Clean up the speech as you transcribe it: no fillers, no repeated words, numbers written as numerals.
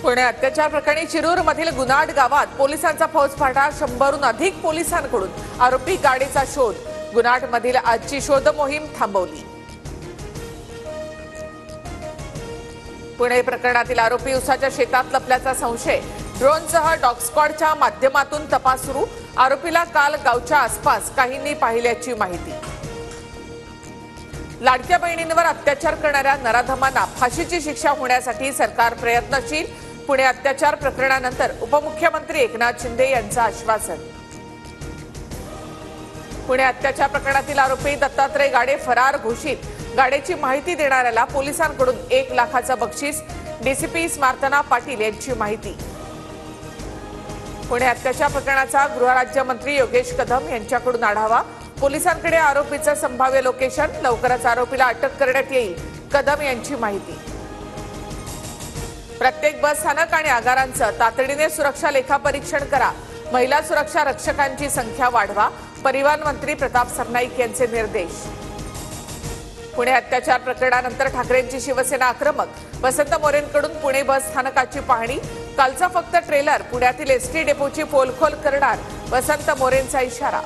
पुणे अत्याचार प्रकरणी शिरूरमधील गुनाड गावात पोलिसांचा फौजफाटा 100हून अधिक पोलिसांकडून आरोपी गाडीचा शोध। गुनाडमधील आजची शोध मोहीम थांबवली। पुणे प्रकरणातील आरोपी उसाच्या शेतात लपल्याचा संशय। ड्रोनसह डॉग स्क्वॉडच्या माध्यमातून तपास सुरू। आरोपीला काल गावच्या आसपास काहींनी पाहिल्याची माहिती। लाडक्या बहिणींवर अत्याचार करणाऱ्या नराधमांना फाशीची शिक्षा होण्यासाठी सरकार प्रयत्नशील। पुणे अत्याचार प्रकरणानंतर उपमुख्यमंत्री एकनाथ शिंदे यांचं आश्वासन। पुणे अत्याचार प्रकरणातील आरोपी दत्तात्रय गाडे फरार घोषित। गाडेची माहिती देणाऱ्याला पोलिसांकडून 1 लाखाचं बक्षीस। डीसीपी स्मार्तना पाटील यांची माहिती। पुणे अत्याचार प्रकरणाचा गृहराज्यमंत्री योगेश कदम यांच्याकडून आढावा। पोलिसांकडे आरोपीचं संभाव्य लोकेशन। लवकरच आरोपीला अटक करण्यात येईल, कदम यांची माहिती। प्रत्येक बस स्थानक आणि आगारांचं तातडीने सुरक्षा लेखापरीक्षण करा। महिला सुरक्षा रक्षकांची संख्या वाढवा। परिवहन मंत्री प्रताप सरनाईक यांचे निर्देश। पुणे अत्याचार प्रकरणानंतर ठाकरेंची शिवसेना आक्रमक। वसंत मोरेंकडून पुणे बस स्थानकाची पाहणी। कालचा फक्त ट्रेलर पुण्यातील एसटी डेपोची पोलखोल करणार, वसंत मोरेंचा इशारा।